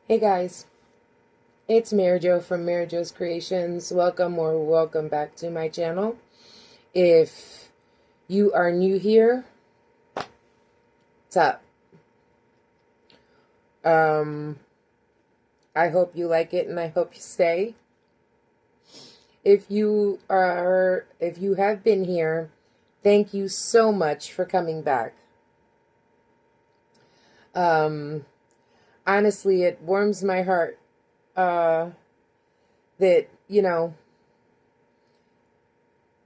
Hey guys, it's Jo from MaryjoesCreations. Welcome back to my channel. If you are new here, what's up? I hope you like it and I hope you stay. If you have been here, thank you so much for coming back. Honestly, it warms my heart that,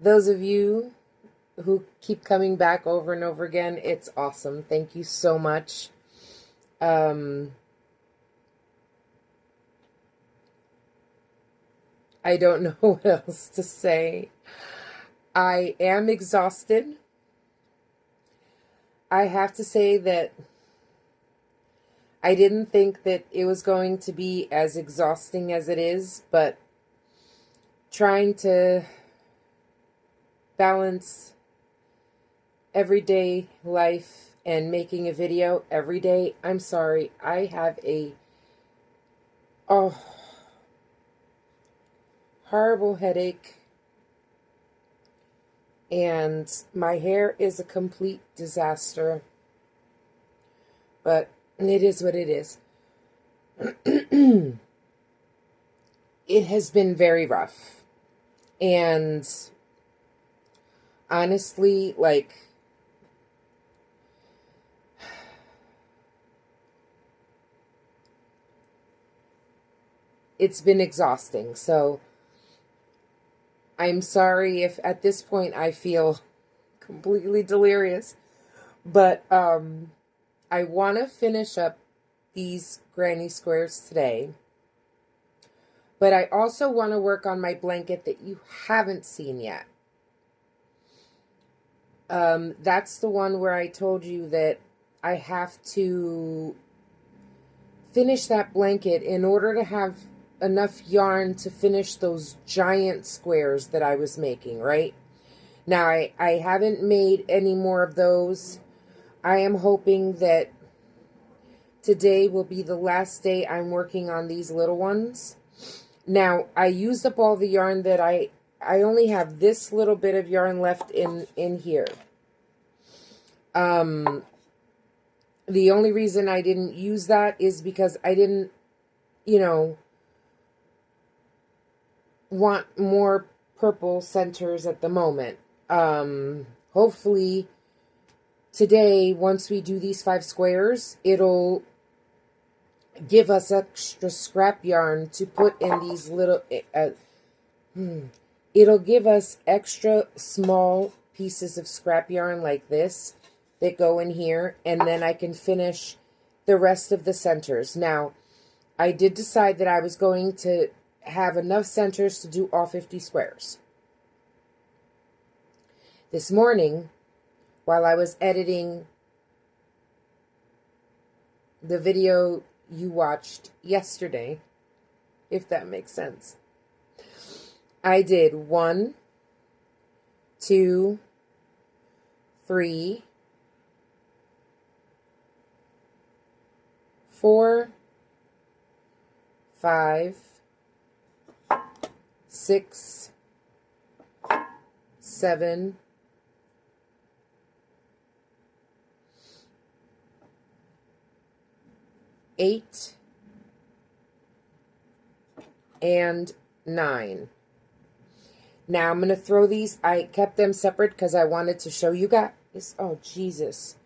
those of you who keep coming back over and over again, it's awesome. Thank you so much. I don't know what else to say. I am exhausted. I have to say that I didn't think that it was going to be as exhausting as it is, but trying to balance everyday life and making a video every day, I'm sorry, I have a horrible headache and my hair is a complete disaster, but it is what it is. It has been very rough. And honestly, it's been exhausting. So I'm sorry if at this point I feel completely delirious. But I want to finish up these granny squares today. But I also want to work on my blanket that you haven't seen yet. That's the one where I told you that I have to finish that blanket in order to have enough yarn to finish those giant squares that I was making, right? Now, I haven't made any more of those. I am hoping that today will be the last day I'm working on these little ones. Now, I used up all the yarn that I only have this little bit of yarn left in here. The only reason I didn't use that is because I didn't, want more purple centers at the moment. Hopefully today, once we do these 5 squares, it'll give us extra scrap yarn to put in these little, it'll give us extra small pieces of scrap yarn like this that go in here, and then I can finish the rest of the centers. Now, I did decide that I was going to have enough centers to do all 50 squares. This morning, while I was editing the video you watched yesterday, if that makes sense, I did 1, 2, 3, 4, 5, 6, 7, 8, and 9. Now I'm going to throw these. I kept them separate because I wanted to show you guys. Oh, Jesus.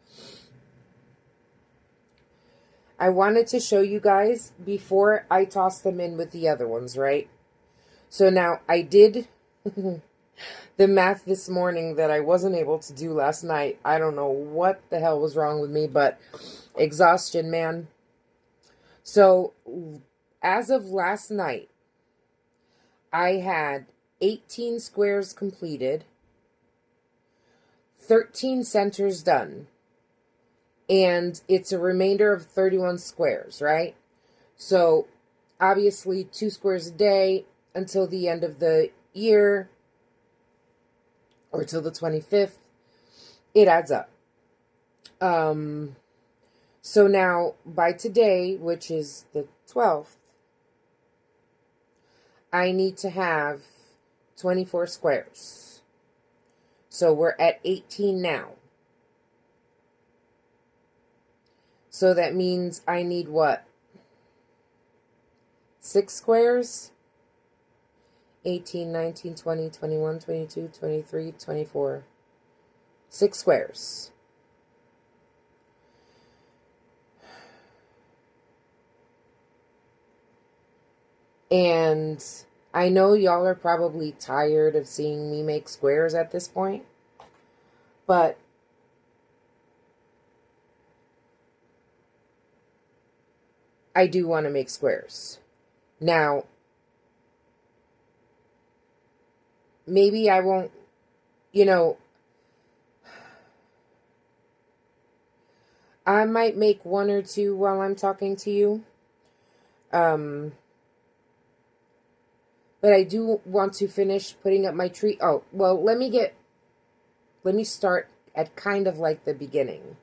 I wanted to show you guys before I toss them in with the other ones, right? So now I did the math this morning that I wasn't able to do last night. I don't know what the hell was wrong with me, but exhaustion, man. So as of last night, I had 18 squares completed, 13 centers done, and it's a remainder of 31 squares, right? So obviously 2 squares a day until the end of the year, or till the 25th, it adds up. So now, by today, which is the 12th, I need to have 24 squares. So we're at 18 now. So that means I need what? 6 squares? 18, 19, 20, 21, 22, 23, 24. 6 squares. And I know y'all are probably tired of seeing me make squares at this point, but I do want to make squares. Now, maybe I won't, I might make 1 or 2 while I'm talking to you. But I do want to finish putting up my tree. Oh, well, let me start at kind of like the beginning.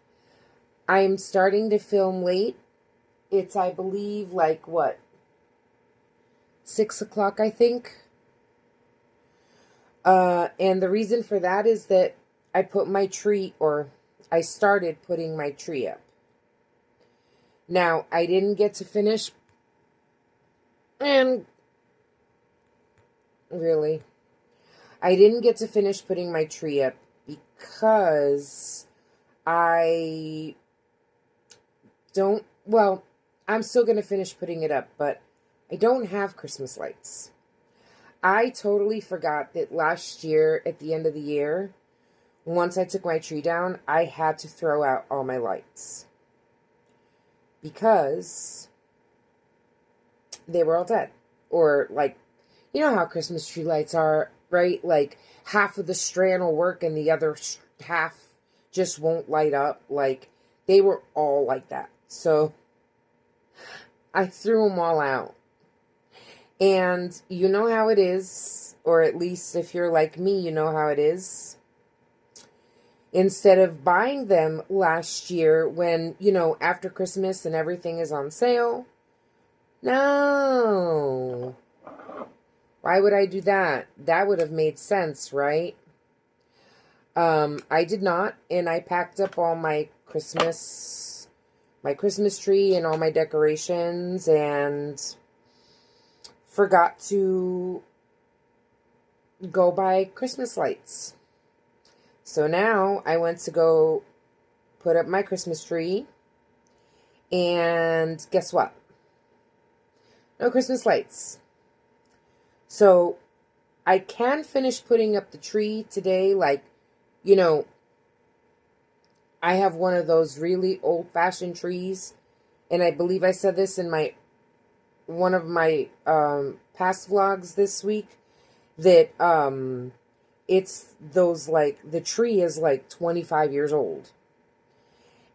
I'm starting to film late. It's, I believe, like, what? 6 o'clock, I think. And the reason for that is that I started putting my tree up. Now, I didn't get to finish, and really, I didn't get to finish putting my tree up because I'm still going to finish putting it up, but I don't have Christmas lights. I totally forgot that last year, at the end of the year, once I took my tree down, I had to throw out all my lights. Because they were all dead. Or, like, you know how Christmas tree lights are, right? Like, half of the strand will work and the other half just won't light up. Like, they were all like that. So, I threw them all out. And you know how it is, or at least if you're like me, you know how it is. Instead of buying them last year when, after Christmas and everything is on sale. No. Why would I do that? That would have made sense, right? I did not, and I packed up all my Christmas tree and all my decorations and forgot to go buy Christmas lights. So now I went to go put up my Christmas tree, and guess what? No Christmas lights. So I can finish putting up the tree today. Like, I have one of those really old-fashioned trees, and I believe I said this in one of my past vlogs this week, that it's those, like, the tree is like 25 years old.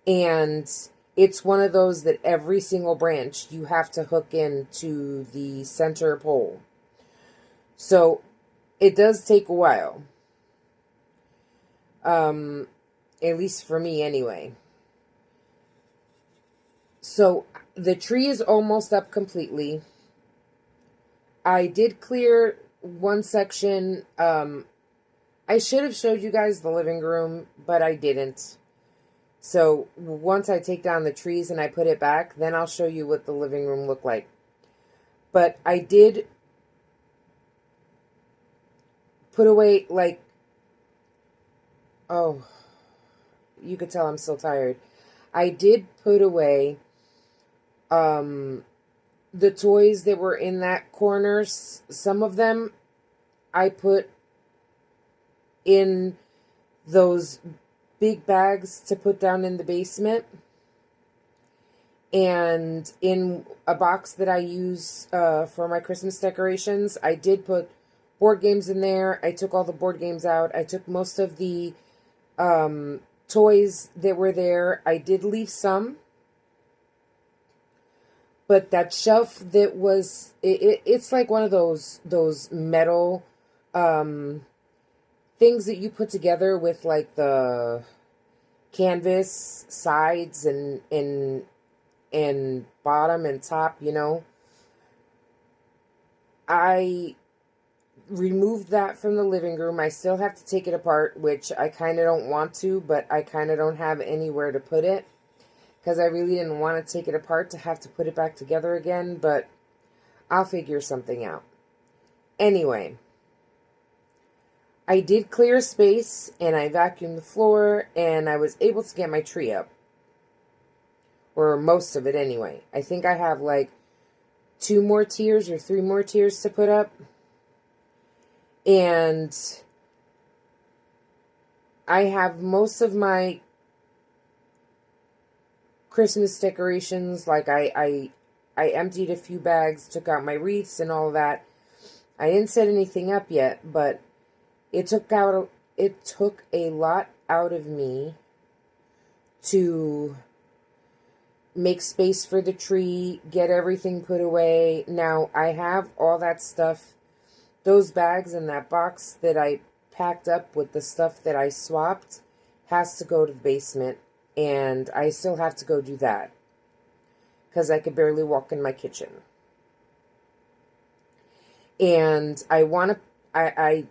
And it's one of those that every single branch you have to hook into the center pole. So it does take a while. At least for me anyway. So the tree is almost up completely. I did clear one section. I should have showed you guys the living room, but I didn't. So once I take down the trees and I put it back, then I'll show you what the living room looked like. But I did put away, like, oh, you could tell I'm still tired. I did put away the toys that were in that corner. Some of them I put in those big bags to put down in the basement. And in a box that I use for my Christmas decorations, I did put board games in there. I took all the board games out. I took most of the toys that were there. I did leave some. But that shelf that was, it's like one of those metal things that you put together with, like, the canvas sides and and bottom and top, you know. I removed that from the living room. I still have to take it apart, which I kind of don't want to, but I kind of don't have anywhere to put it, because I really didn't want to take it apart to have to put it back together again, but I'll figure something out. Anyway, I did clear space, and I vacuumed the floor, and I was able to get my tree up. Or most of it anyway. I think I have like 2 more tiers or 3 more tiers to put up. And I have most of my Christmas decorations. Like I emptied a few bags, took out my wreaths and all that. I didn't set anything up yet, but it took a lot out of me to make space for the tree, get everything put away. Now, I have all that stuff, those bags in that box that I packed up with the stuff that I swapped has to go to the basement, and I still have to go do that because I could barely walk in my kitchen. And I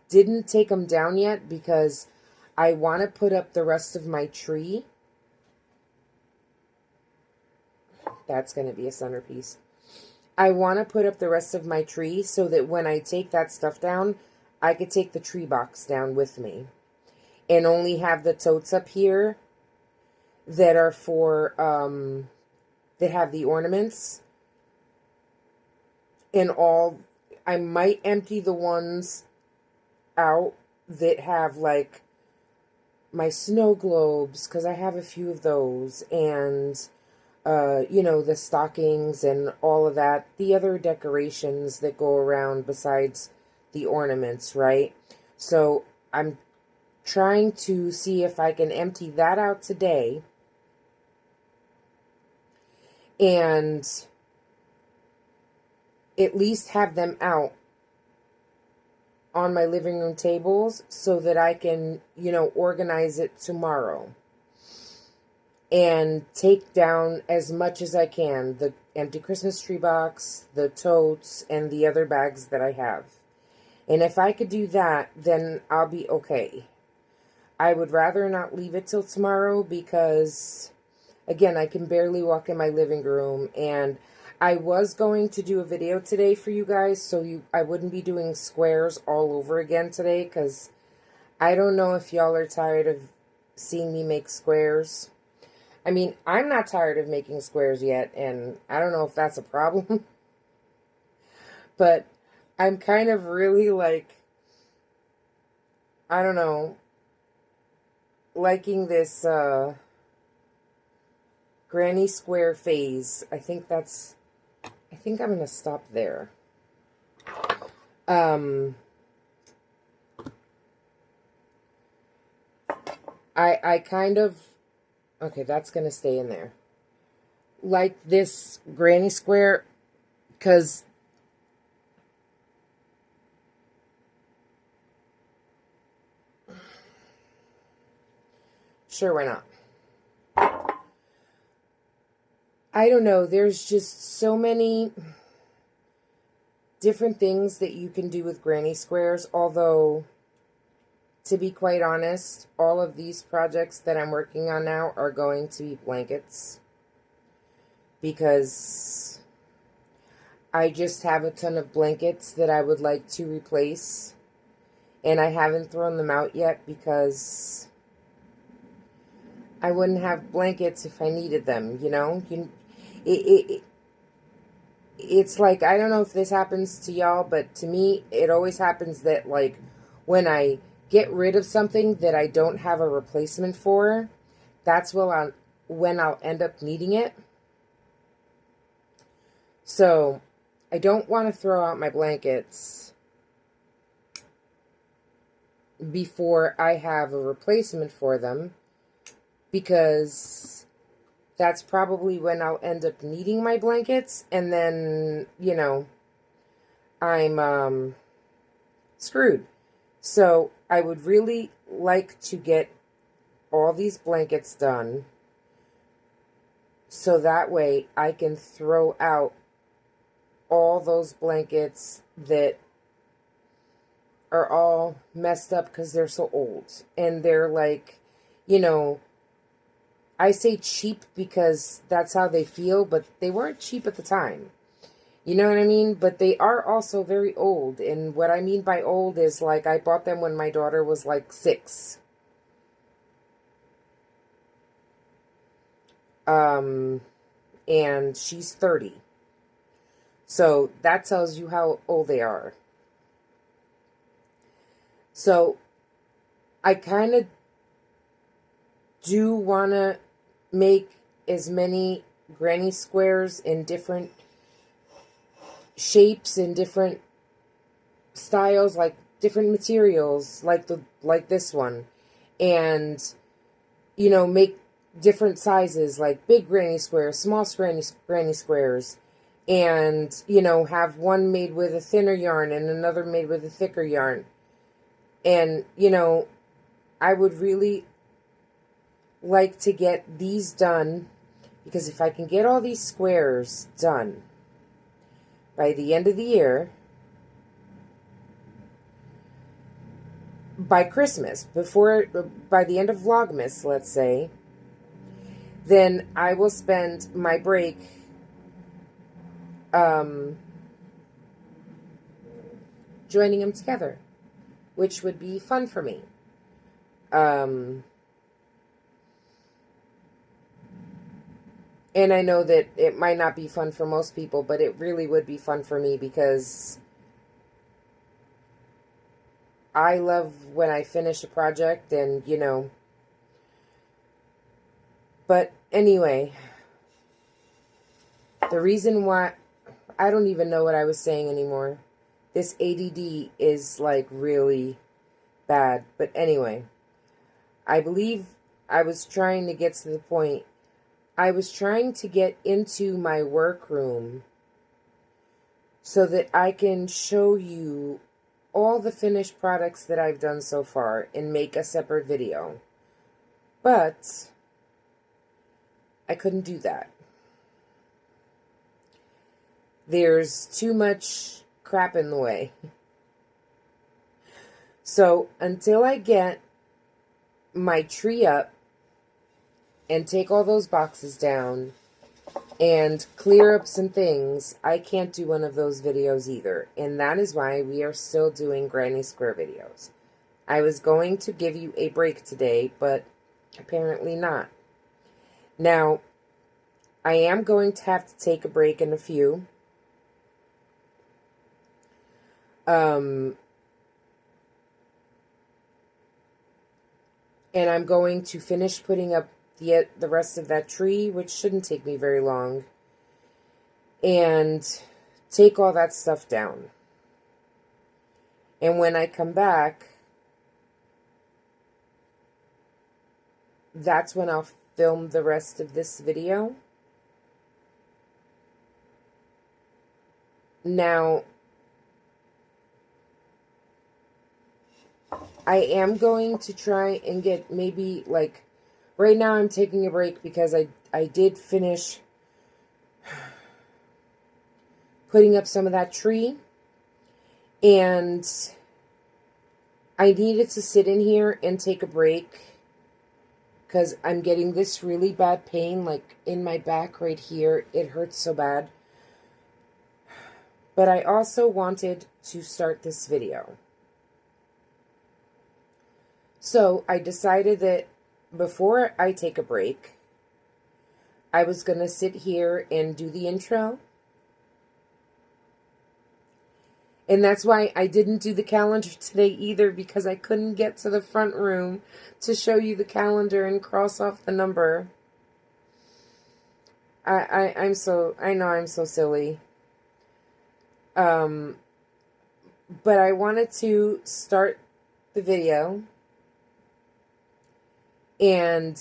didn't take them down yet because I want to put up the rest of my tree. That's going to be a centerpiece. I want to put up the rest of my tree so that when I take that stuff down, I could take the tree box down with me. And only have the totes up here that are for, that have the ornaments. And I might empty the ones out that have like my snow globes, because I have a few of those, and you know, the stockings and all of that, the other decorations that go around besides the ornaments, right? So I'm trying to see if I can empty that out today and at least have them out on my living room tables so that I can, you know, organize it tomorrow and take down as much as I can, the empty Christmas tree box, the totes, and the other bags that I have. And if I could do that, then I'll be okay. I would rather not leave it till tomorrow because, again, I can barely walk in my living room, and I was going to do a video today for you guys, so I wouldn't be doing squares all over again today, because I don't know if y'all are tired of seeing me make squares. I mean, I'm not tired of making squares yet, and I don't know if that's a problem. But I'm kind of really, like, I don't know, liking this granny square phase. I think I'm going to stop there. I kind of, okay, that's going to stay in there. Like this granny square, because sure, why not? I don't know, there's just so many different things that you can do with granny squares, although, to be quite honest, all of these projects that I'm working on now are going to be blankets, because I just have a ton of blankets that I would like to replace, and I haven't thrown them out yet because I wouldn't have blankets if I needed them, you know? It's like, I don't know if this happens to y'all, but to me, it always happens that, like, when I get rid of something that I don't have a replacement for, that's when I'll end up needing it. So, I don't want to throw out my blankets before I have a replacement for them, because that's probably when I'll end up needing my blankets, and then, you know, I'm screwed. So I would really like to get all these blankets done So that way I can throw out all those blankets that are all messed up because they're so old. And they're like, you know, I say cheap because that's how they feel, but they weren't cheap at the time. You know what I mean? But they are also very old. And what I mean by old is like I bought them when my daughter was like 6. And she's 30. So that tells you how old they are. So I kind of do want to make as many granny squares in different shapes and different styles, like different materials, like this one, and you know, make different sizes, like big granny squares, small granny squares, and you know, have one made with a thinner yarn and another made with a thicker yarn. And you know, I would really like to get these done, because if I can get all these squares done by the end of the year, by Christmas, by the end of Vlogmas, let's say, then I will spend my break joining them together, which would be fun for me. And I know that it might not be fun for most people, but it really would be fun for me because I love when I finish a project and, you know. But anyway, the reason why, I don't even know what I was saying anymore. This ADD is like really bad. But anyway, I believe I was trying to get to the point. I was trying to get into my workroom so that I can show you all the finished products that I've done so far and make a separate video. But I couldn't do that. There's too much crap in the way. So until I get my tree up and take all those boxes down and clear up some things, I can't do one of those videos either. And that is why we are still doing Granny Square videos. I was going to give you a break today, but apparently not. Now, I am going to have to take a break in a few. And I'm going to finish putting up the rest of that tree, which shouldn't take me very long, and take all that stuff down. And when I come back, that's when I'll film the rest of this video. Now, I am going to try and get maybe like, right now I'm taking a break because I did finish putting up some of that tree. And I needed to sit in here and take a break because I'm getting this really bad pain, like in my back right here. It hurts so bad. But I also wanted to start this video. So I decided that before I take a break, I was going to sit here and do the intro. And that's why I didn't do the calendar today either, because I couldn't get to the front room to show you the calendar and cross off the number. I know I'm so silly. But I wanted to start the video and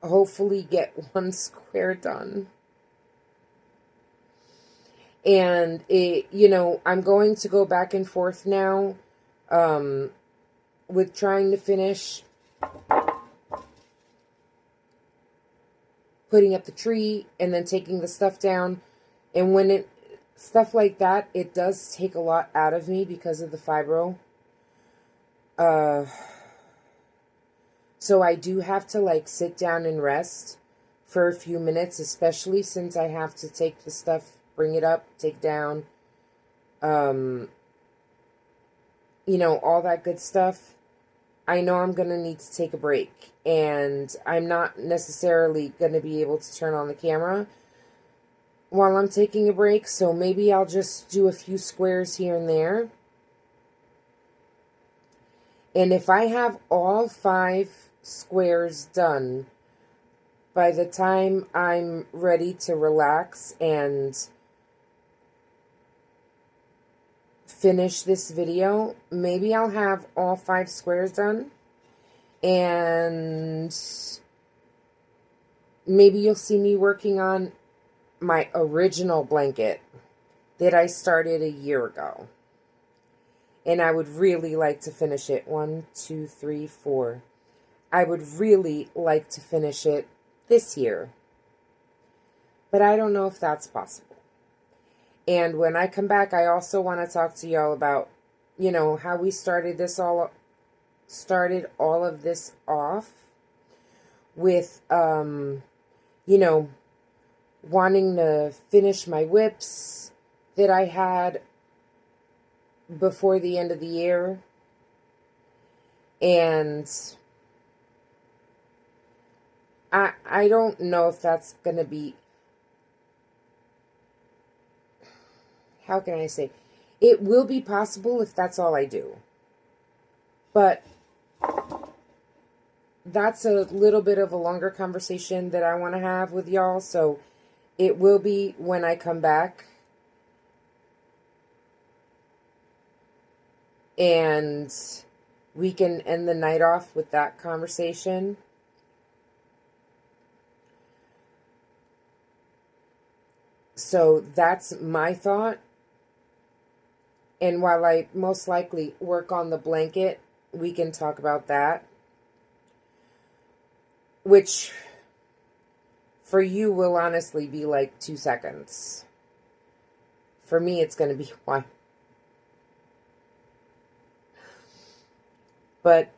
hopefully get one square done. And you know, I'm going to go back and forth now with trying to finish putting up the tree and then taking the stuff down. And when stuff like that, it does take a lot out of me because of the fibro. So I do have to like sit down and rest for a few minutes, especially since I have to take the stuff, bring it up, take down, you know, all that good stuff. I know I'm going to need to take a break, and I'm not necessarily going to be able to turn on the camera while I'm taking a break, so maybe I'll just do a few squares here and there. And if I have all 5 squares done by the time I'm ready to relax and finish this video, maybe I'll have all 5 squares done, and maybe you'll see me working on my original blanket that I started a year ago. And I would really like to finish it. 1, 2, 3, 4. I would really like to finish it this year. But I don't know if that's possible. And when I come back, I also want to talk to y'all about, you know, how we started all of this off with, you know, wanting to finish my whips that I had before the end of the year. And I don't know if that's going to be, how can I say, it will be possible if that's all I do. But that's a little bit of a longer conversation that I want to have with y'all. So it will be when I come back. And we can end the night off with that conversation. So that's my thought. And while I most likely work on the blanket, we can talk about that. Which, for you, will honestly be like 2 seconds. For me, it's going to be 1. But,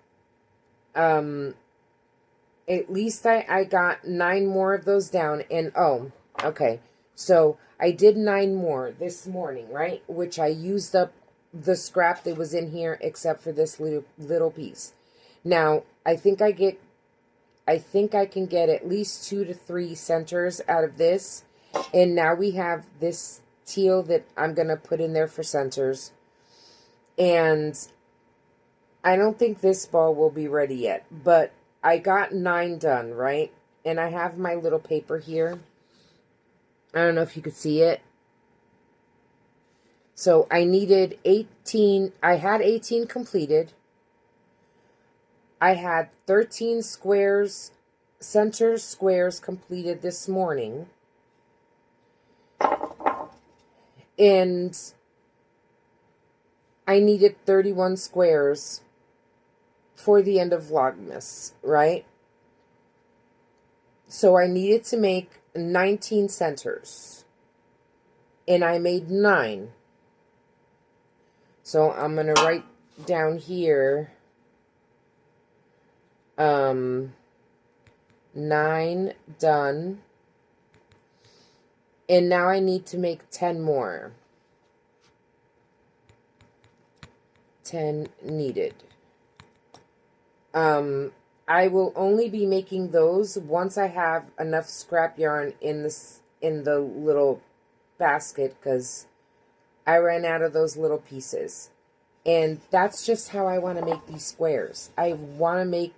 at least I got 9 more of those down. And, oh, okay. So, I did 9 more this morning, right? Which I used up the scrap that was in here except for this little piece. Now, I think I can get at least 2 to 3 centers out of this. And now we have this teal that I'm going to put in there for centers. And I don't think this ball will be ready yet. But I got 9 done, right? And I have my little paper here. I don't know if you could see it. So I needed 18. I had 18 completed. I had 13 squares, center squares completed this morning. And I needed 31 squares for the end of Vlogmas, right? So I needed to make 19 centers. And I made 9. So I'm going to write down here 9 done. And now I need to make 10 more. 10 needed. I will only be making those once I have enough scrap yarn in the little basket, because I ran out of those little pieces. And that's just how I want to make these squares. I want to make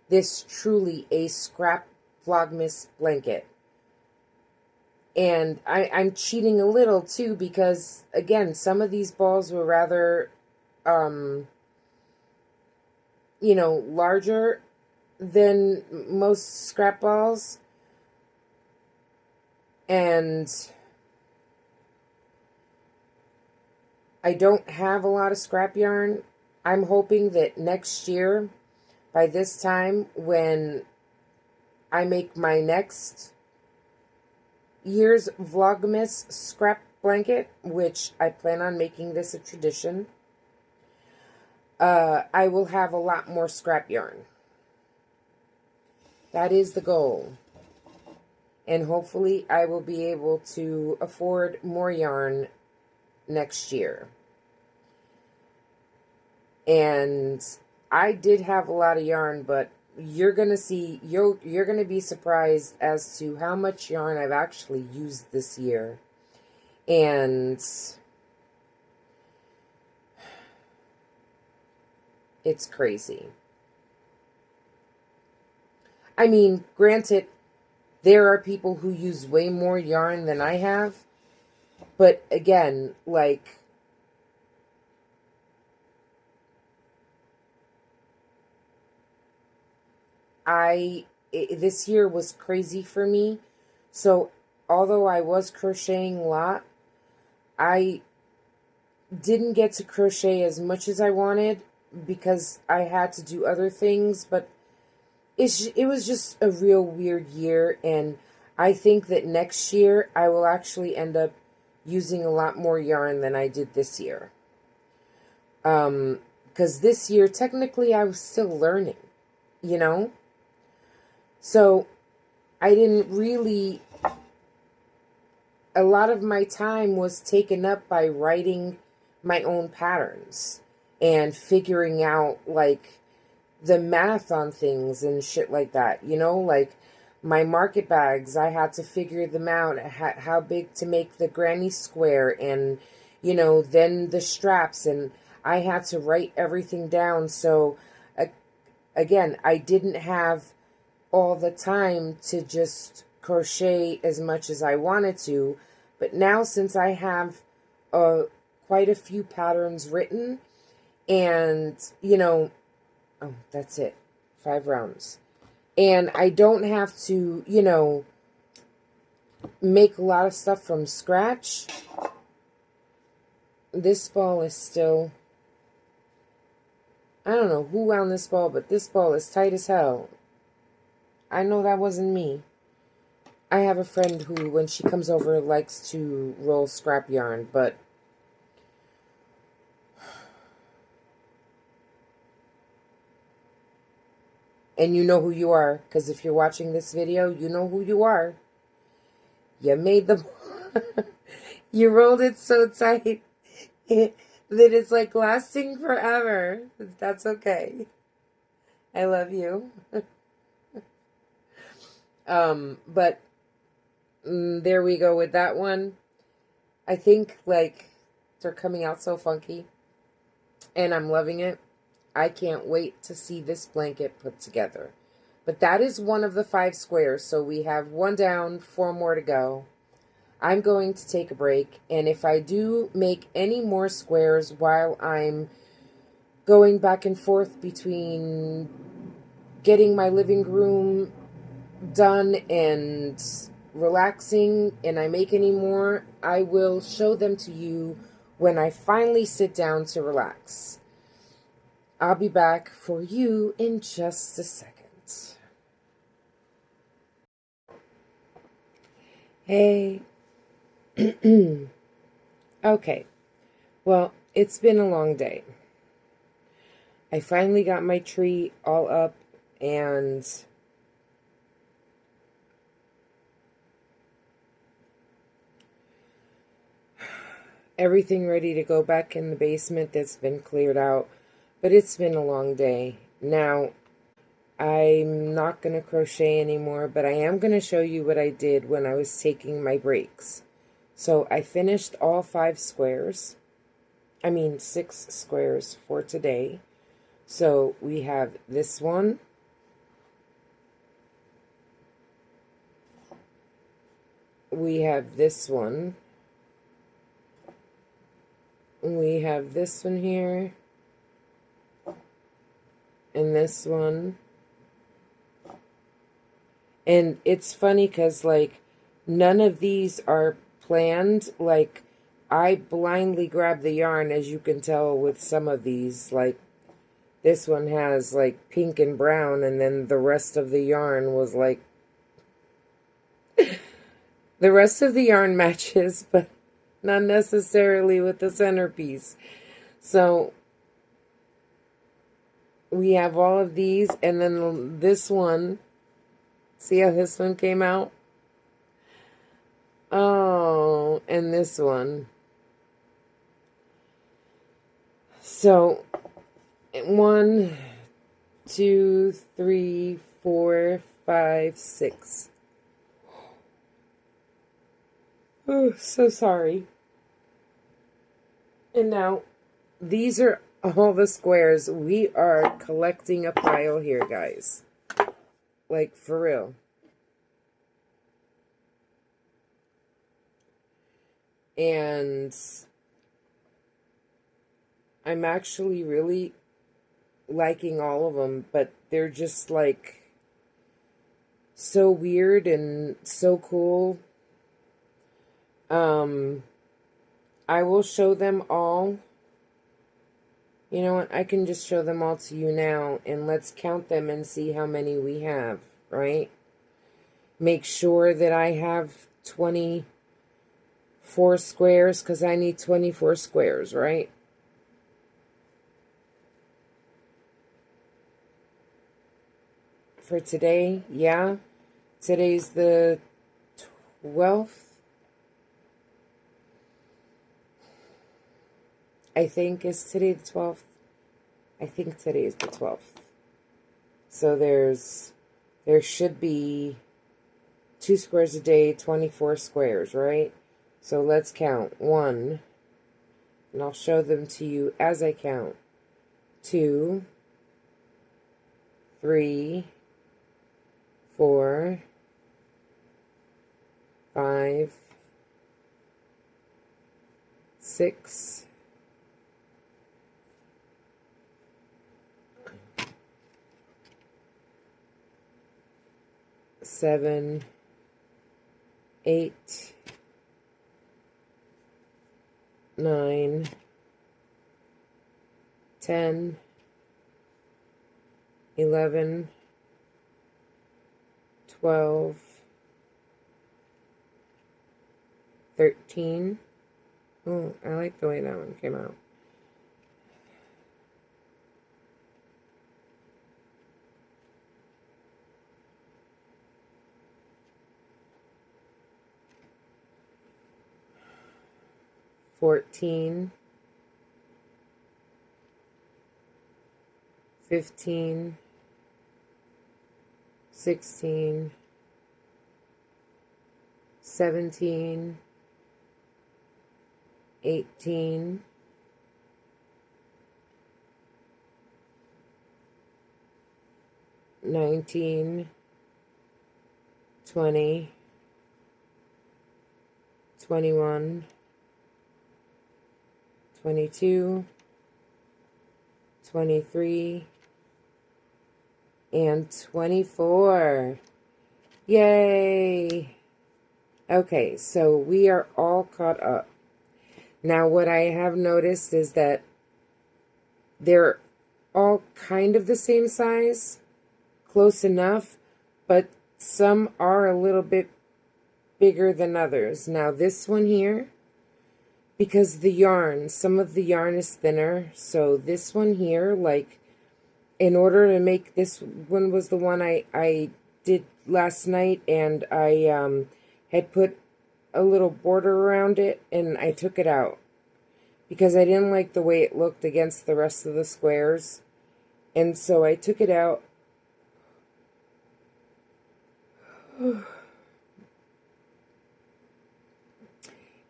this truly a scrap Vlogmas blanket. And I'm cheating a little too, because again, some of these balls were rather, you know, larger than most scrap balls. And I don't have a lot of scrap yarn. I'm hoping that next year, by this time, when I make my next year's Vlogmas scrap blanket, which I plan on making this a tradition, I will have a lot more scrap yarn. That is the goal. And hopefully I will be able to afford more yarn next year. And I did have a lot of yarn, but you're going to see, you're going to be surprised as to how much yarn I've actually used this year. And it's crazy. I mean, granted, there are people who use way more yarn than I have. But again, like, this year was crazy for me. So, although I was crocheting a lot, I didn't get to crochet as much as I wanted because I had to do other things, but it was just a real weird year, and I think that next year I will actually end up using a lot more yarn than I did this year. Because this year, technically, I was still learning, you know? So, I didn't really... A lot of my time was taken up by writing my own patterns and figuring out, like, the math on things and shit like that, you know? Like, my market bags, I had to figure them out, how big to make the granny square, and, you know, then the straps, and I had to write everything down. So, again, I didn't have all the time to just crochet as much as I wanted to, but now since I have quite a few patterns written, and, you know, oh, that's it, 5 rounds. And I don't have to, you know, make a lot of stuff from scratch. This ball is still... I don't know who wound this ball, but this ball is tight as hell. I know that wasn't me. I have a friend who, when she comes over, likes to roll scrap yarn, but... And you know who you are, because if you're watching this video, you know who you are. You made the... You rolled it so tight that it's like lasting forever. That's okay. I love you. But there we go with that one. I think, like, they're coming out so funky, and I'm loving it. I can't wait to see this blanket put together. But that is one of the 5 squares, so we have 1 down, 4 more to go. I'm going to take a break, and if I do make any more squares while I'm going back and forth between getting my living room done and relaxing, and I make any more, I will show them to you when I finally sit down to relax. I'll be back for you in just a second. Hey. Okay. Well, it's been a long day. I finally got my tree all up and everything ready to go back in the basement that's been cleared out. But it's been a long day. Now, I'm not going to crochet anymore, but I am going to show you what I did when I was taking my breaks. So I finished all 5 squares. I mean 6 squares for today. So we have this one. We have this one. We have this one here. And this one. And it's funny because, like, none of these are planned. Like, I blindly grab the yarn, as you can tell with some of these. Like, this one has, like, pink and brown, and then the rest of the yarn was, like... The rest of the yarn matches, but not necessarily with the centerpiece. So we have all of these, and then this one. See how this one came out? Oh, and this one. So 1, 2, 3, 4, 5, 6. Oh, so sorry. And now, these are all the squares. We are collecting a pile here, guys. Like, for real. And I'm actually really liking all of them, but they're just, like, so weird and so cool. I will show them all. You know what? I can just show them all to you now, and let's count them and see how many we have, right? Make sure that I have 24 squares, because I need 24 squares, right? For today, yeah. Today's the 12th. I think, is today the 12th? I think today is the 12th. So there should be 2 squares a day, 24 squares, right? So let's count. 1, and I'll show them to you as I count. 2, 3, 4, 5, 6, 7, 8, 9, 10, 11, 12, 13. Oh, I like the way that one came out. 14, 15, 16, 17, 18, 19, 20, 21, 22, 23, and 24. Yay! Okay, so we are all caught up. Now, what I have noticed is that they're all kind of the same size, close enough, but some are a little bit bigger than others. Now, this one here, because the yarn, some of the yarn is thinner, so this one here, like, in order to make this one was the one I did last night, and I had put a little border around it, and I took it out because I didn't like the way it looked against the rest of the squares, and so I took it out.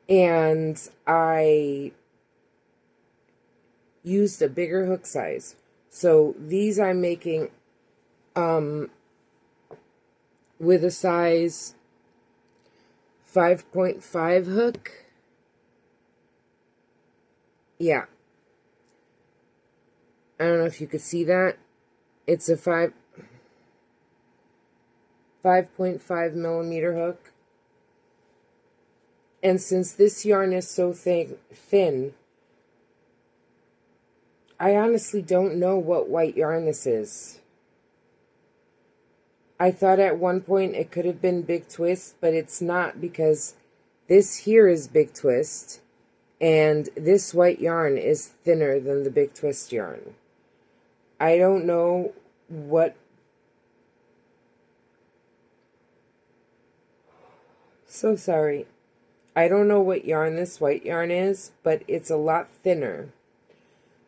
And I used a bigger hook size. So these I'm making with a size 5.5 hook. Yeah. I don't know if you could see that. It's a 5.5 millimeter hook. And since this yarn is so thin, I honestly don't know what white yarn this is. I thought at one point it could have been Big Twist, but it's not, because this here is Big Twist, and this white yarn is thinner than the Big Twist yarn. I don't know what... So sorry. I don't know what yarn this white yarn is, but it's a lot thinner.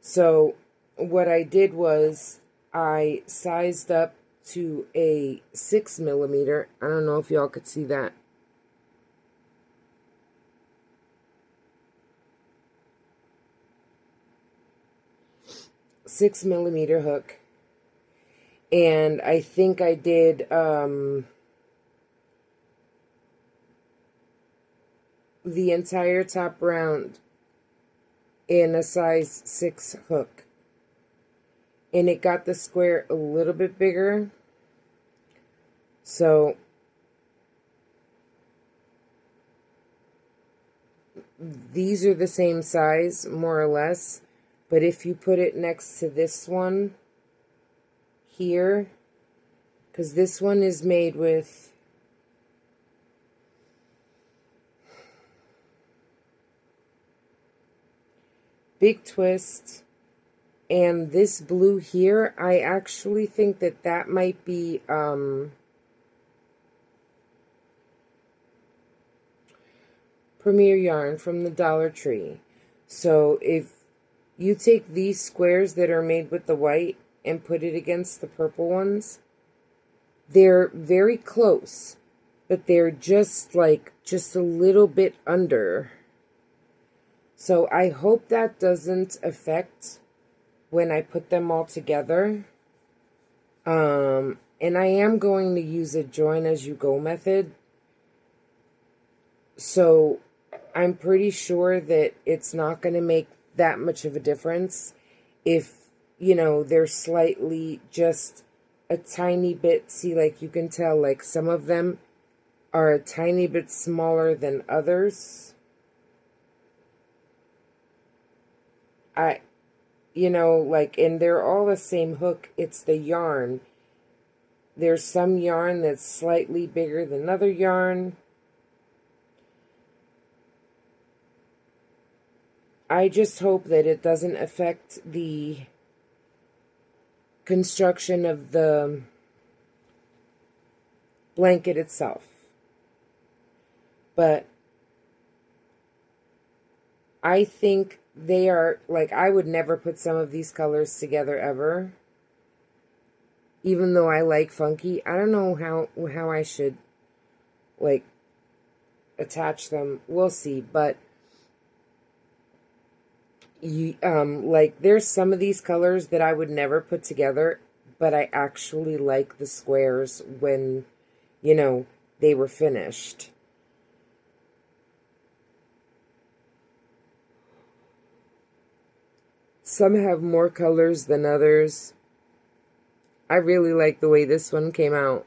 So what I did was I sized up to a 6mm. I don't know if y'all could see that. $6mm hook. And I think I did the entire top round in a size 6 hook. And it got the square a little bit bigger. So these are the same size, more or less. But if you put it next to this one here, because this one is made with Big Twist, and this blue here, I actually think that that might be Premier Yarn from the Dollar Tree. So if you take these squares that are made with the white and put it against the purple ones, they're very close, but they're just a little bit under. So I hope that doesn't affect when I put them all together. And I am going to use a join as you go method. So I'm pretty sure that it's not going to make that much of a difference if, you know, they're slightly just a tiny bit. See, like you can tell, like some of them are a tiny bit smaller than others. You know, like, and they're all the same hook. It's the yarn. There's some yarn that's slightly bigger than other yarn. I just hope that it doesn't affect the construction of the blanket itself. But I think they are, like, I would never put some of these colors together ever. Even though I like funky. I don't know how I should, like, attach them. We'll see. But you like, there's some of these colors that I would never put together, but I actually like the squares when, you know, they were finished. Some have more colors than others. I really like the way this one came out.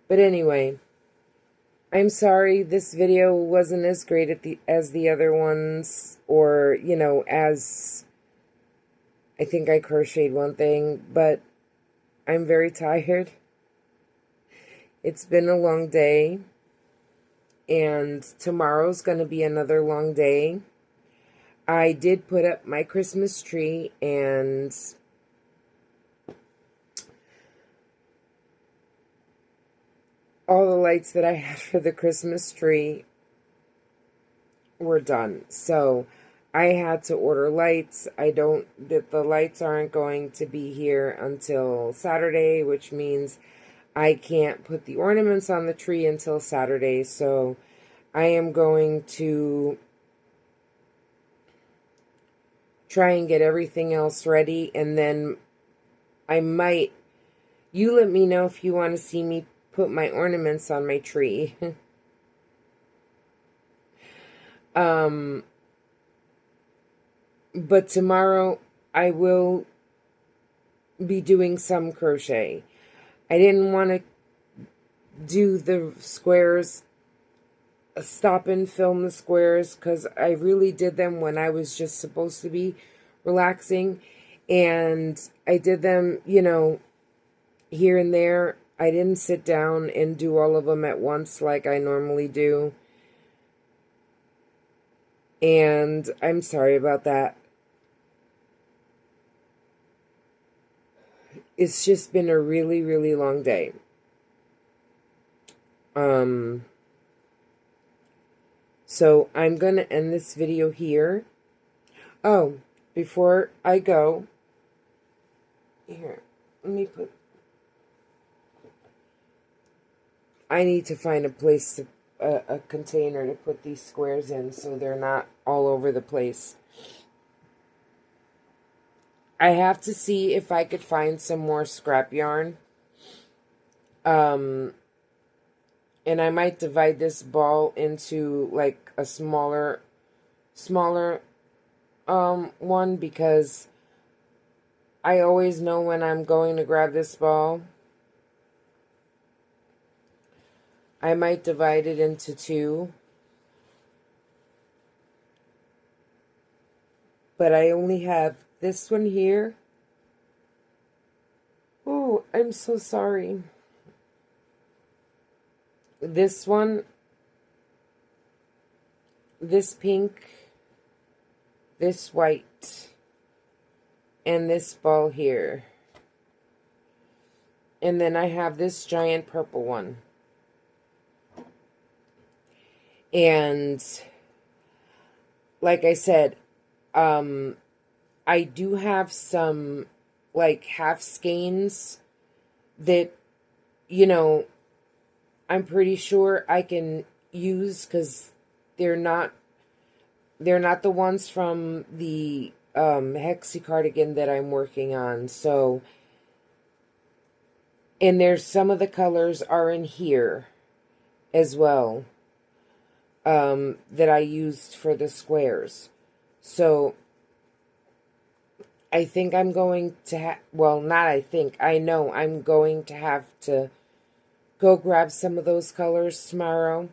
But anyway, I'm sorry this video wasn't as great as the other ones, or, you know, as I think I crocheted one thing, but I'm very tired. It's been a long day, and tomorrow's going to be another long day. I did put up my Christmas tree, and all the lights that I had for the Christmas tree were done. So I had to order lights. The lights aren't going to be here until Saturday, which means I can't put the ornaments on the tree until Saturday. So I am going to try and get everything else ready, and then I might, you let me know if you want to see me put my ornaments on my tree. But tomorrow I will be doing some crochet. I didn't want to do the squares, stop and film the squares, because I really did them when I was just supposed to be relaxing, and I did them, you know, here and there. I didn't sit down and do all of them at once like I normally do. And I'm sorry about that. It's just been a really, really long day. So I'm going to end this video here. Oh, before I go, here, let me put, I need to find a place to, a container to put these squares in so they're not all over the place. I have to see if I could find some more scrap yarn. And I might divide this ball into like a smaller one, because I always know when I'm going to grab this ball. I might divide it into two. But I only have this one here. Oh, I'm so sorry. This one, this pink, this white, and this ball here. And then I have this giant purple one. And like I said, I do have some like half skeins that, you know, I'm pretty sure I can use, because they're not the ones from the hexi cardigan that I'm working on. So, and there's some of the colors are in here as well, that I used for the squares. So I think I'm going to well, not I think, I know I'm going to have to go grab some of those colors tomorrow,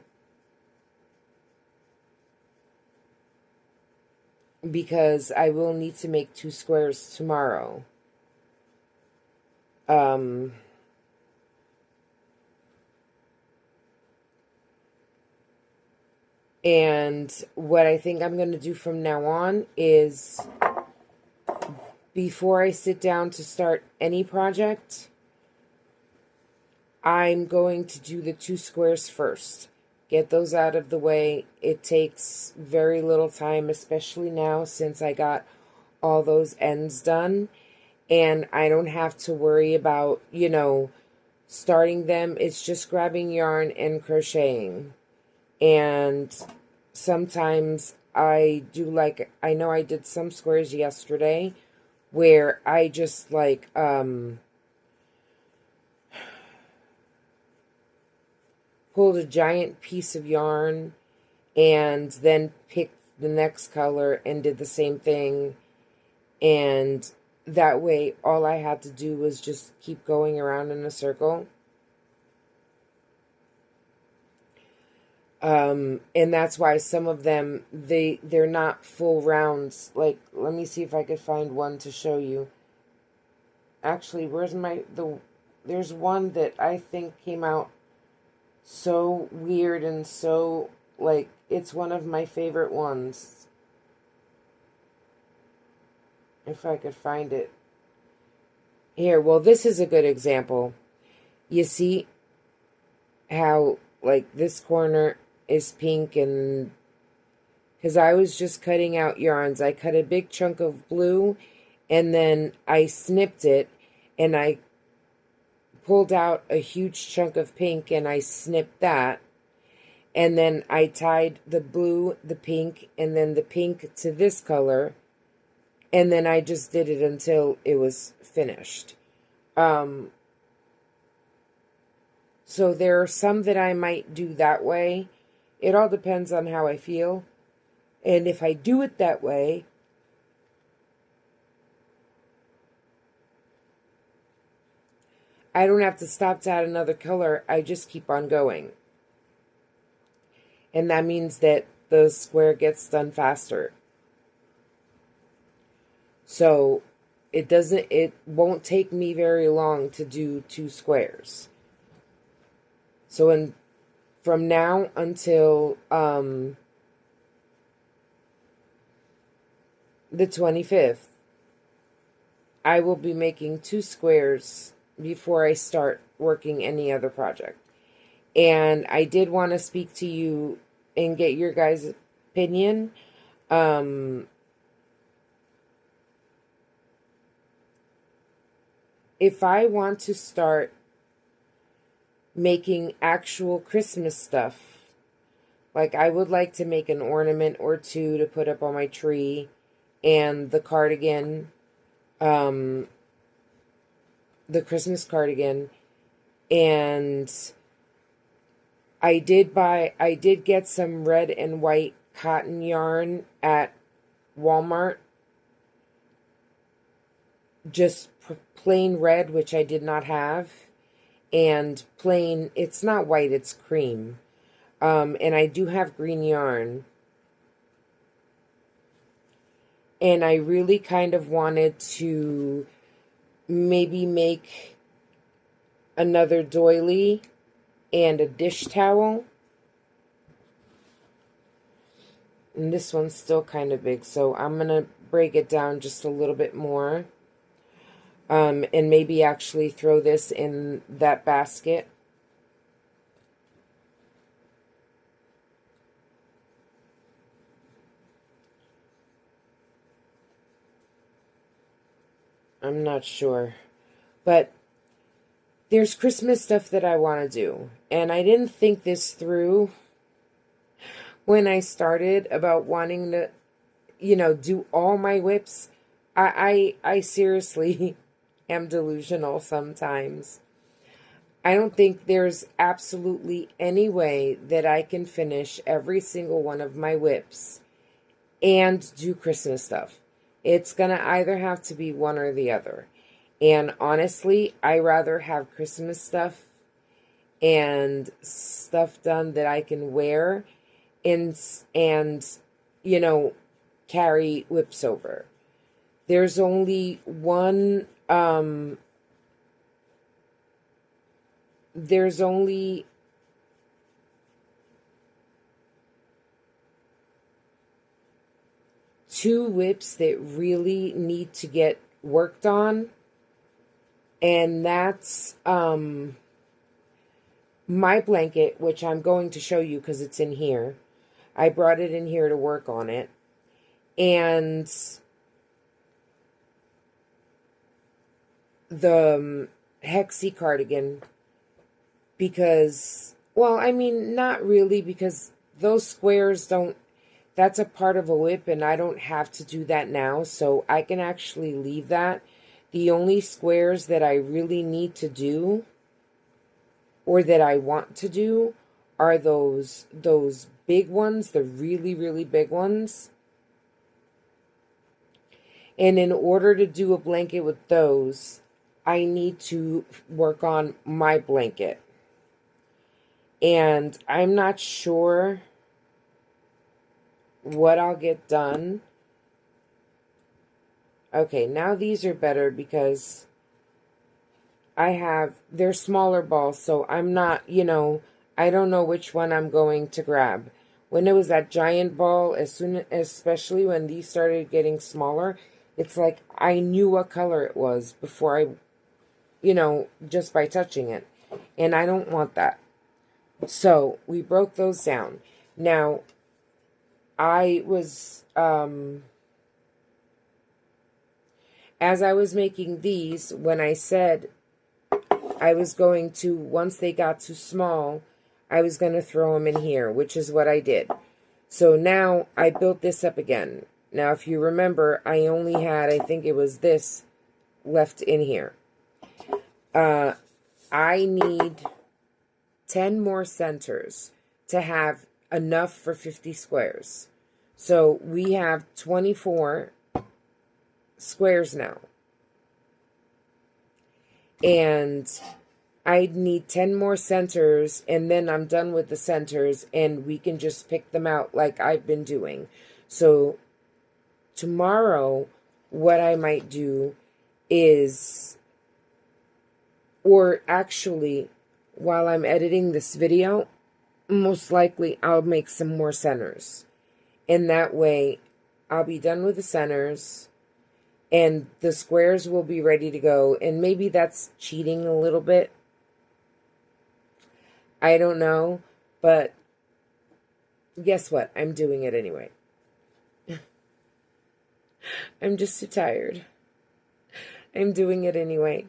because I will need to make 2 squares tomorrow. And what I think I'm going to do from now on is, before I sit down to start any project, I'm going to do the 2 squares first. Get those out of the way. It takes very little time, especially now since I got all those ends done. And I don't have to worry about, you know, starting them. It's just grabbing yarn and crocheting. And sometimes I do, like, I know I did some squares yesterday where I just like pulled a giant piece of yarn and then picked the next color and did the same thing, and that way all I had to do was just keep going around in a circle. And that's why some of them, they're not full rounds. Like, let me see if I could find one to show you. Actually, where's there's one that I think came out so weird and so, like, it's one of my favorite ones. If I could find it. Here, well, this is a good example. You see how, like, this corner is pink, and because I was just cutting out yarns, I cut a big chunk of blue, and then I snipped it, and I pulled out a huge chunk of pink, and I snipped that, and then I tied the blue, the pink, and then the pink to this color, and then I just did it until it was finished. So there are some that I might do that way. It all depends on how I feel. And if I do it that way, I don't have to stop to add another color. I just keep on going. And that means that the square gets done faster. So it won't take me very long to do 2 squares. So from now until the 25th, I will be making 2 squares before I start working any other project. And I did want to speak to you and get your guys' opinion. If I want to start making actual Christmas stuff, like I would like to make an ornament or 2 to put up on my tree, and the cardigan, the Christmas cardigan, and I did get some red and white cotton yarn at Walmart, just plain red, which I did not have, and plain, it's not white, it's cream, and I do have green yarn, and I really kind of wanted to maybe make another doily and a dish towel. And this one's still kind of big, so I'm going to break it down just a little bit more. And maybe actually throw this in that basket. I'm not sure. But there's Christmas stuff that I want to do. And I didn't think this through when I started about wanting to, do all my whips. I seriously am delusional sometimes. I don't think there's absolutely any way that I can finish every single one of my whips and do Christmas stuff. It's going to either have to be one or the other. And honestly, I rather have Christmas stuff and stuff done that I can wear and carry whips over. There's only one, there's only two whips that really need to get worked on, and that's my blanket, which I'm going to show you because it's in here. I brought it in here to work on it, and the hexie cardigan, because, well, I mean, not really, because those squares don't, that's a part of a whip, and I don't have to do that now, so I can actually leave that. The only squares that I really need to do, or that I want to do, are those big ones, the really, really big ones. And in order to do a blanket with those, I need to work on my blanket. And I'm not sure what I'll get done. Okay, now these are better because they're smaller balls, so I'm not, I don't know which one I'm going to grab. When it was that giant ball, especially when these started getting smaller, it's like I knew what color it was before I, just by touching it. And I don't want that. So we broke those down. Now, I was, as I was making these, when I said I was going to, once they got too small, I was going to throw them in here, which is what I did. So now I built this up again. Now, if you remember, I only had, I think it was this left in here. I need 10 more centers to have enough for 50 squares. So we have 24 squares now. And I need 10 more centers, and then I'm done with the centers, and we can just pick them out like I've been doing. So tomorrow, what I might do is, or actually, while I'm editing this video, most likely I'll make some more centers. And that way, I'll be done with the centers, and the squares will be ready to go. And maybe that's cheating a little bit. I don't know, but guess what? I'm doing it anyway. I'm just too tired. I'm doing it anyway.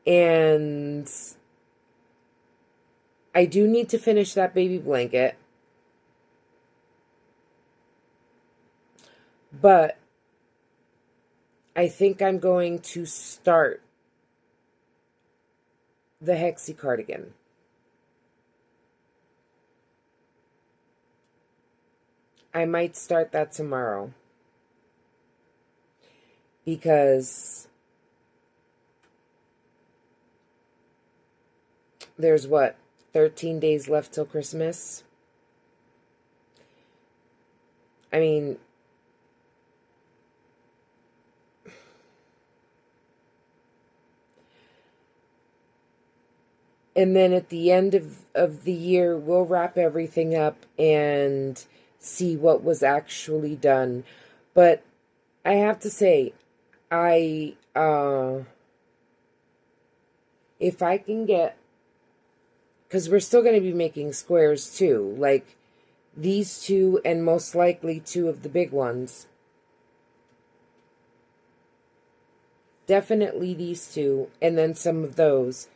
And I do need to finish that baby blanket. But I think I'm going to start the Hexie cardigan. I might start that tomorrow. Because there's what, 13 days left till Christmas? I mean, and then at the end of the year, we'll wrap everything up and see what was actually done. But I have to say, if I can get, because we're still going to be making squares too, like these two and most likely two of the big ones. Definitely these two and then some of those.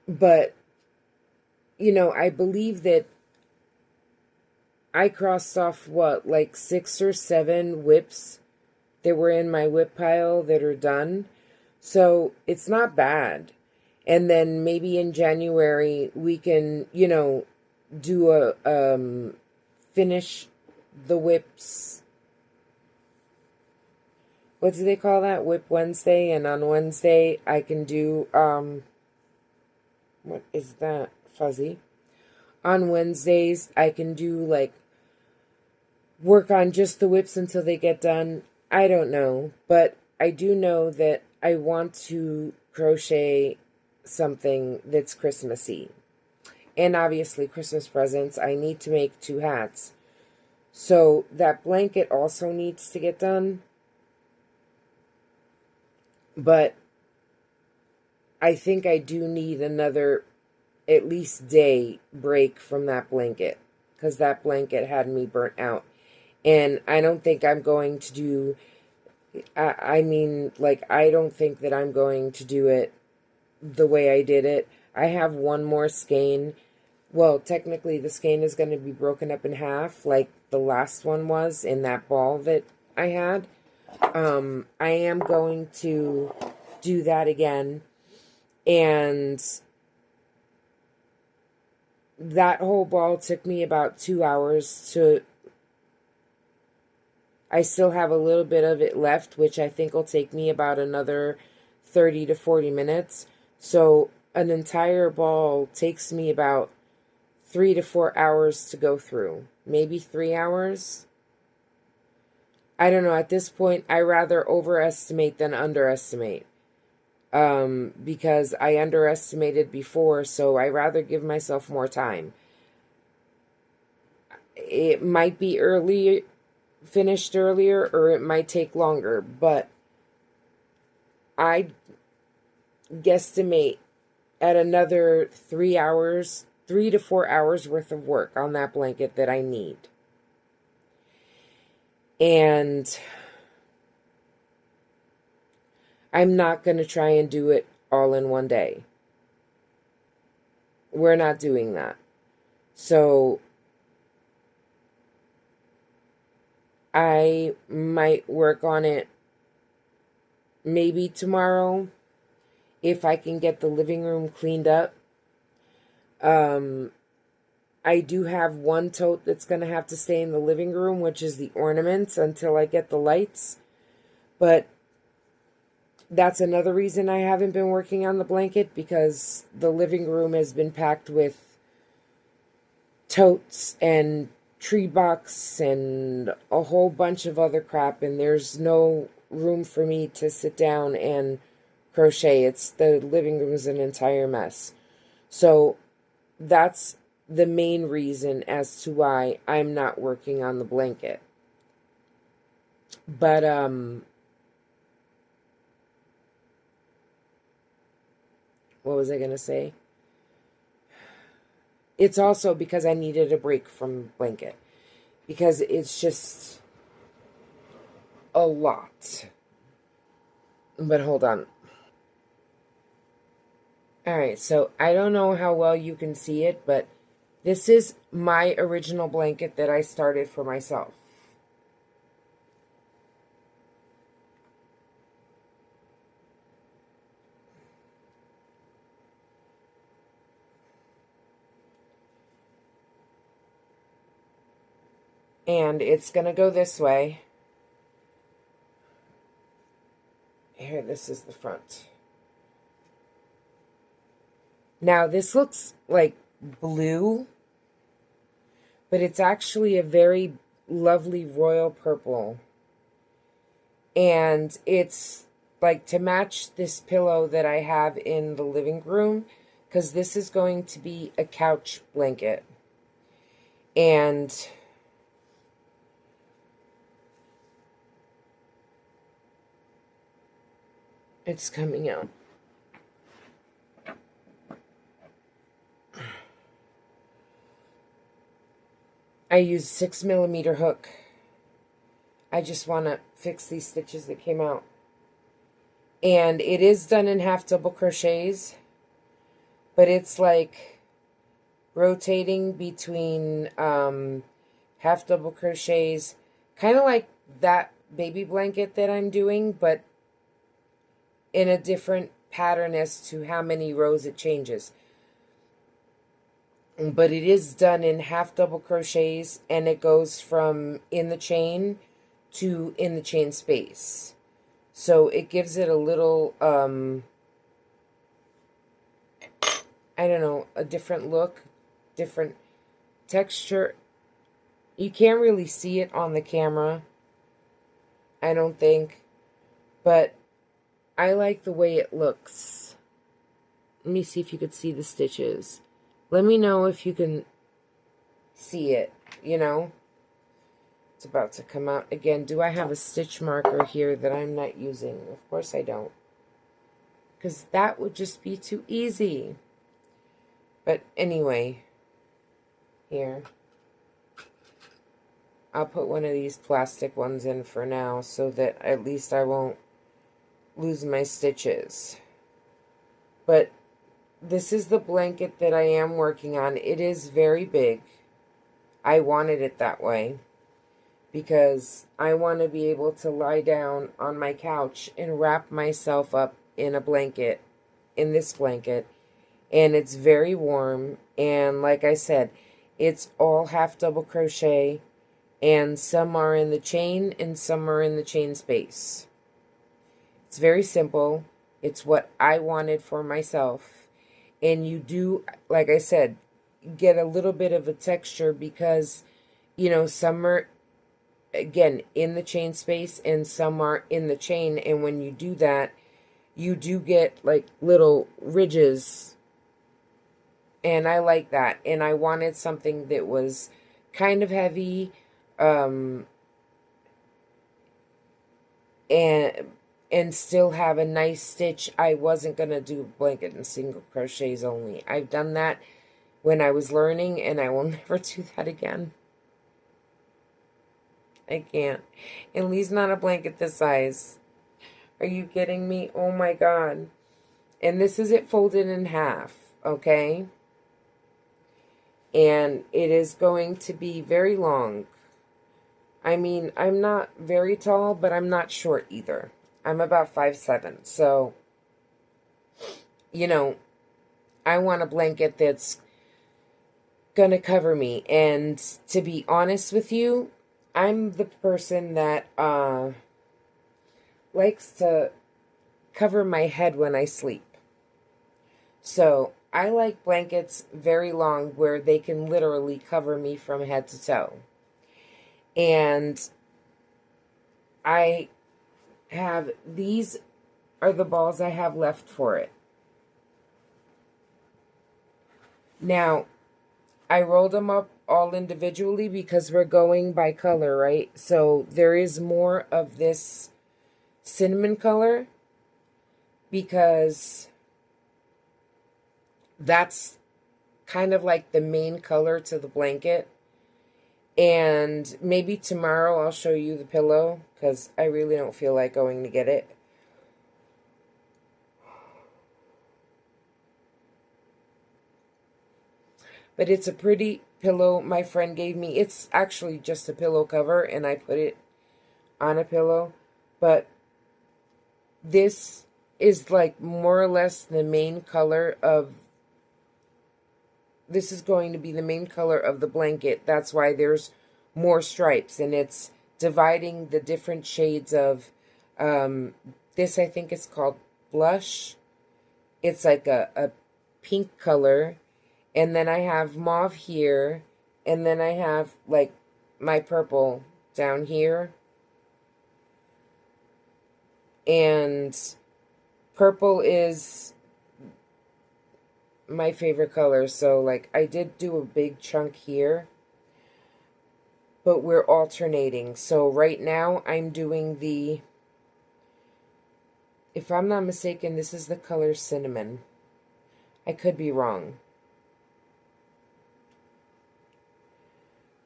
But, you know, I believe that I crossed off, what, like 6 or 7 whips that were in my whip pile that are done. So it's not bad. And then maybe in January we can, you know, do a, finish the whips. What do they call that? Whip Wednesday. And on Wednesday I can do, what is that? Fuzzy. On Wednesdays, I can do, like, work on just the whips until they get done. I don't know. But I do know that I want to crochet something that's Christmassy. And obviously, Christmas presents. I need to make 2 hats. So, that blanket also needs to get done. But I think I do need another at least day break from that blanket, because that blanket had me burnt out. And I don't think I'm going to do, I mean, like, I don't think that I'm going to do it the way I did it. I have one more skein. Well, technically the skein is going to be broken up in half, like the last one was in that ball that I had. I am going to do that again. And that whole ball took me about 2 hours to... I still have a little bit of it left, which I think will take me about another 30 to 40 minutes. So an entire ball takes me about 3 to 4 hours to go through. Maybe 3 hours. I don't know. At this point, I rather overestimate than underestimate. Because I underestimated before, so I rather give myself more time. It might be finished earlier, or it might take longer, but I guesstimate at another 3 to 4 hours worth of work on that blanket that I need. And I'm not going to try and do it all in one day. We're not doing that. So I might work on it maybe tomorrow if I can get the living room cleaned up. I do have one tote that's going to have to stay in the living room, which is the ornaments, until I get the lights. But that's another reason I haven't been working on the blanket, because the living room has been packed with totes and tree box and a whole bunch of other crap, and there's no room for me to sit down and crochet. The living room is an entire mess. So that's the main reason as to why I'm not working on the blanket. But what was I going to say? It's also because I needed a break from blanket, because it's just a lot. But hold on. Alright, so I don't know how well you can see it, but this is my original blanket that I started for myself. And it's going to go this way. Here, this is the front. Now, this looks like blue, but it's actually a very lovely royal purple. And it's like to match this pillow that I have in the living room, because this is going to be a couch blanket. And it's coming out. I used 6mm hook. I just want to fix these stitches that came out. And it is done in half double crochets, but it's like rotating between half double crochets, kind of like that baby blanket that I'm doing, but in a different pattern as to how many rows it changes. But it is done in half double crochets, and it goes from in the chain to in the chain space. So it gives it a little, I don't know, a different look, different texture. You can't really see it on the camera, I don't think, but I like the way it looks. Let me see if you could see the stitches. Let me know if you can see it, you know. It's about to come out again. Do I have a stitch marker here that I'm not using? Of course I don't, because that would just be too easy. But anyway, here. I'll put one of these plastic ones in for now so that at least I won't lose my stitches. But this is the blanket that I am working on. It is very big. I wanted it that way because I want to be able to lie down on my couch and wrap myself up in a blanket, in this blanket. And it's very warm. And like I said, it's all half double crochet. And some are in the chain and some are in the chain space. It's very simple. It's what I wanted for myself. And you do, like I said, get a little bit of a texture because, you know, some are, again, in the chain space and some are in the chain. And when you do that, you do get like little ridges. And I like that. And I wanted something that was kind of heavy, and still have a nice stitch. I wasn't going to do a blanket in single crochets only. I've done that when I was learning, and I will never do that again. I can't. At least not a blanket this size. Are you kidding me? Oh my God. And this is it folded in half, okay? And it is going to be very long. I mean, I'm not very tall, but I'm not short either. I'm about 5'7", so, you know, I want a blanket that's going to cover me. And to be honest with you, I'm the person that likes to cover my head when I sleep. So I like blankets very long where they can literally cover me from head to toe. And I have, these are the balls I have left for it. Now, I rolled them up all individually because we're going by color, right? So there is more of this cinnamon color because that's kind of like the main color to the blanket. And maybe tomorrow I'll show you the pillow because I really don't feel like going to get it. But it's a pretty pillow my friend gave me. It's actually just a pillow cover and I put it on a pillow. But this is like more or less the main color of, this is going to be the main color of the blanket. That's why there's more stripes, and it's dividing the different shades of, this I think is called blush. It's like a pink color, and then I have mauve here, and then I have like my purple down here. And purple is my favorite color, so like I did do a big chunk here, but we're alternating. So right now I'm doing the, if I'm not mistaken, this is the color cinnamon. I could be wrong,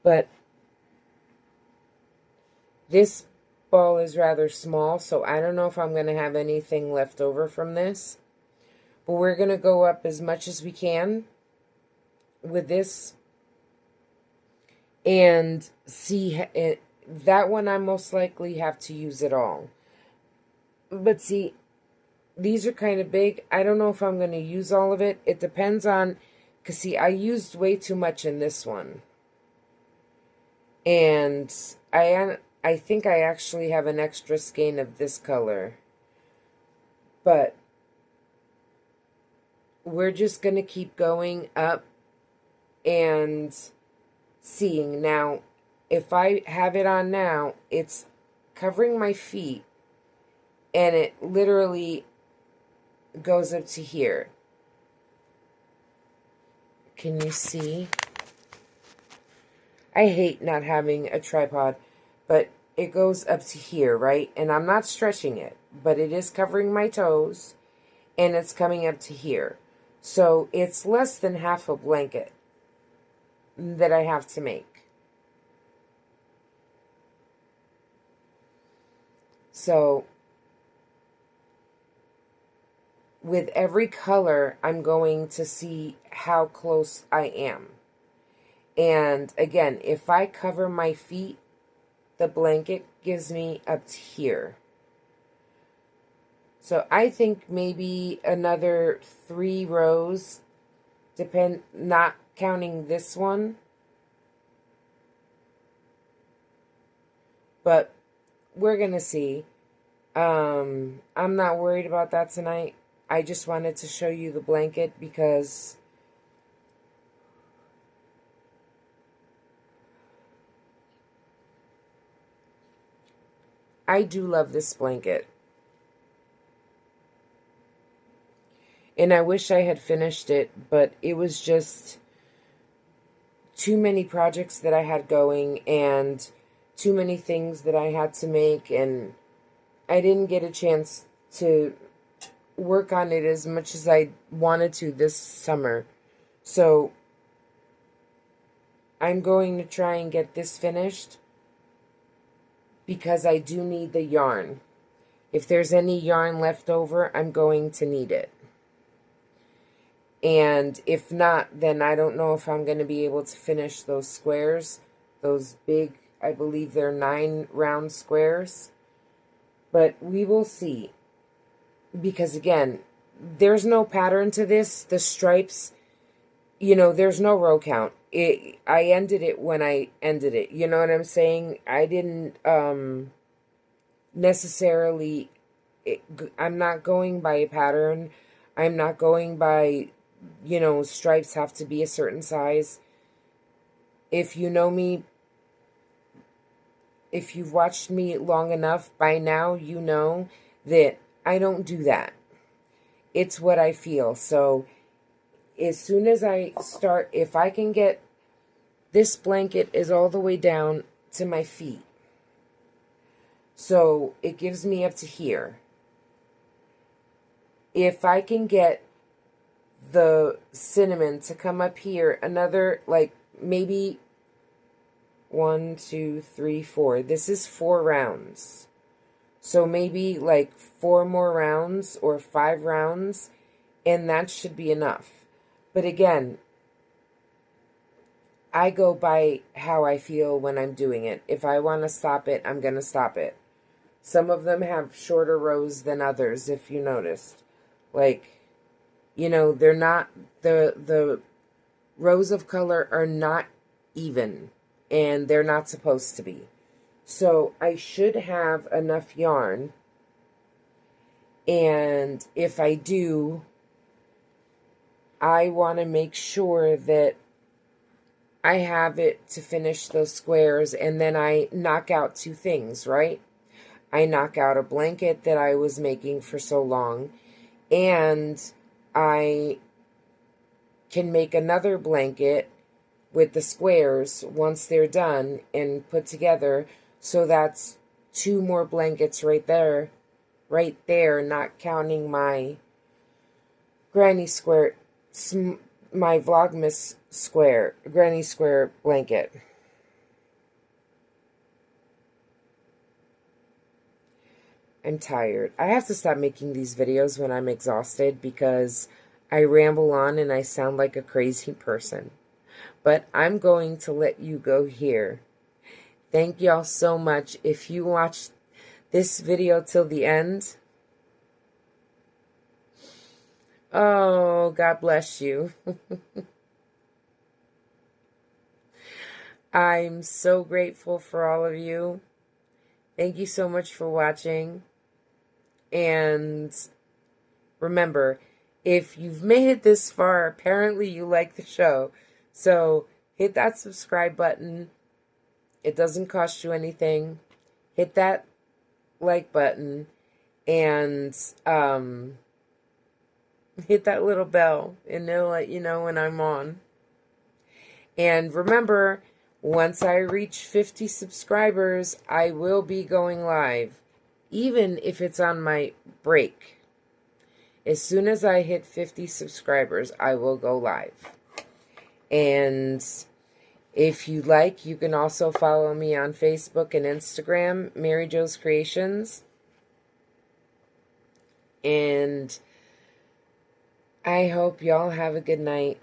but this ball is rather small, so I don't know if I'm going to have anything left over from this. But we're going to go up as much as we can with this and see it. That one I most likely have to use it all. But see, these are kind of big. I don't know if I'm going to use all of it. It depends on, because see, I used way too much in this one. And I think I actually have an extra skein of this color. But we're just going to keep going up and seeing. Now, if I have it on now, it's covering my feet, and it literally goes up to here. Can you see? I hate not having a tripod, but it goes up to here, right? And I'm not stretching it, but it is covering my toes, and it's coming up to here. So it's less than half a blanket that I have to make. So with every color, I'm going to see how close I am. And again, if I cover my feet, the blanket gives me up to here. So I think maybe another 3 rows, not counting this one. But we're going to see. I'm not worried about that tonight. I just wanted to show you the blanket because I do love this blanket. And I wish I had finished it, but it was just too many projects that I had going and too many things that I had to make, and I didn't get a chance to work on it as much as I wanted to this summer. So I'm going to try and get this finished because I do need the yarn. If there's any yarn left over, I'm going to need it. And if not, then I don't know if I'm going to be able to finish those squares. Those big, I believe they're 9 round squares. But we will see. Because again, there's no pattern to this. The stripes, you know, there's no row count. I ended it when I ended it. You know what I'm saying? I didn't necessarily... I'm not going by a pattern. I'm not going by you know, stripes have to be a certain size. If you know me, if you've watched me long enough, by now you know that I don't do that. It's what I feel. So as soon as I start, if I can get, this blanket is all the way down to my feet. So it gives me up to here. If I can get the cinnamon to come up here, another, like, maybe 1, 2, 3, 4. This is 4 rounds. So maybe like 4 more rounds or 5 rounds, and that should be enough. But again, I go by how I feel when I'm doing it. If I want to stop it, I'm going to stop it. Some of them have shorter rows than others, if you noticed. Like, you know, they're not, the rows of color are not even, and they're not supposed to be. So I should have enough yarn, and if I do, I want to make sure that I have it to finish those squares, and then I knock out 2 things, right? I knock out a blanket that I was making for so long, and I can make another blanket with the squares once they're done and put together. So that's 2 more blankets right there, not counting my granny square, my Vlogmas square, granny square blanket. I'm tired. I have to stop making these videos when I'm exhausted because I ramble on and I sound like a crazy person. But I'm going to let you go here. Thank y'all so much. If you watched this video till the end, oh, God bless you. I'm so grateful for all of you. Thank you so much for watching. And remember, if you've made it this far, apparently you like the show. So hit that subscribe button. It doesn't cost you anything. Hit that like button and hit that little bell, and it'll let you know when I'm on. And remember, once I reach 50 subscribers, I will be going live, even if it's on my break. As soon as I hit 50 subscribers, I will go live. And if you like, you can also follow me on Facebook and Instagram, MaryjoesCreations. And I hope y'all have a good night,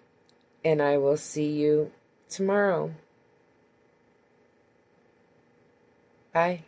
and I will see you tomorrow. Bye.